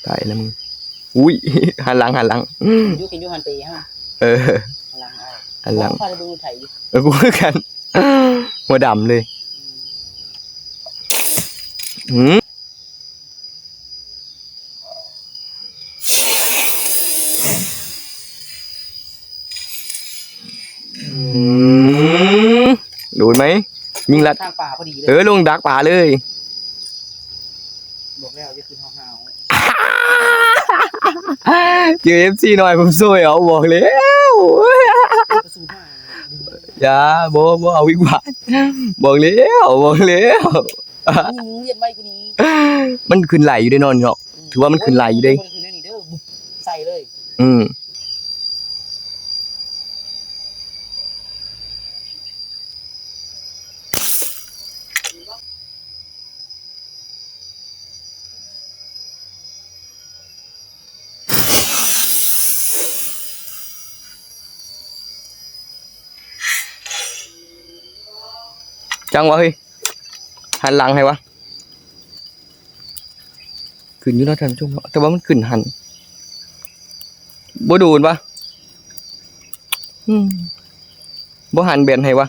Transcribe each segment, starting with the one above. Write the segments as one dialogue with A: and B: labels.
A: ตายแล้วมึงอุ้ยหันหลัง
B: ยุกินยุหันตีฮะหันหลัง
A: หันหลัง
B: พาไปดูไถ
A: กูคือกันหัวดำเลยโดนไหมยิงลัด
B: ทางป่าพอดีเลย
A: ลงดักป่าเลย
B: บอกแล้วจะขึ้นห้าว
A: เจอ FC หน่อยผมสวยเอาบอกแล้วอย่าบ่เอาอีกว่าบอกแล้ว
B: เย็นไว้กูนี้
A: มันขึ้นไหลอยู่ได้นอนเนาะถือว่ามันขึ้นไหลอยู่ได้
B: ใส่เลย
A: จังวะเฮ้ยหันหลังให้วะขึ้นอยู่แล้วท่านผู้ชมแต่ว่ามันขึ้นหันบ่โดนปะบ่หันแบนให้วะ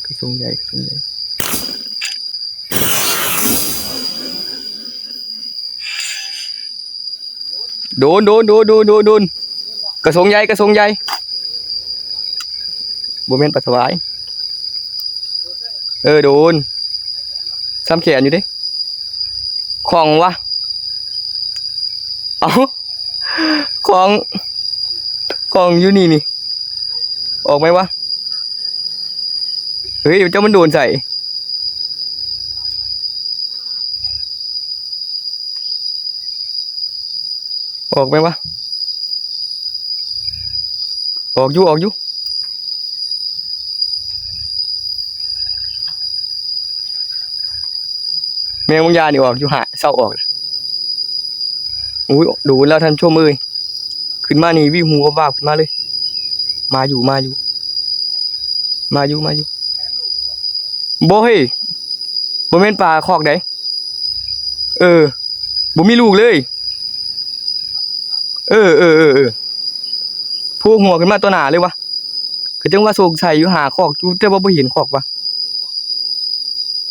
A: กระทรวงใหญ่โดนกระทรวงใหญ่บ่แม่นปัสสาวะโดนซ้ำแขนอยู่ดิของวะเอาของอยู่นี่ออกไหมวะเฮ้ยเจ้ามันโดนใส่ออกไหมวะออกอยู่แมงมุมยานี่ออกอยู่หาเศร้าออกอุ้ยดูแล้วท่านชมเลยขึ้นมานี่วิวหัววาบขึ้นมาเลยมาอยู่บ่เฮ้ยบ่แม่นปลาคอกใดบ่มีลูกเลยพูหัวขึ้นมาตัวหนาเลยวะคือจังว่าสงสัยอยู่หาคอกอยู่แต่ว่าบ่เห็นคอกวะ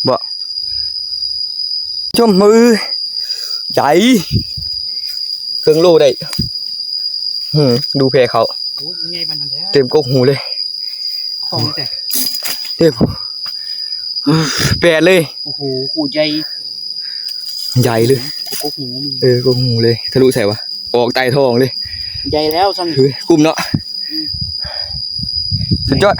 A: บ่ชมมือใหญ่เครื่องโลได้ดูแพเขาเต็มกกหูเลย
B: ของแต่
A: เต็มแปดเลย
B: โอ้โหหูใหญ่
A: เลย
B: กกหู
A: กกหูเลยทะลุใส่วะออกใต้ท้องเลย
B: ใหญ่แล้วซ้
A: ำคุ้มเนาะสุดยอด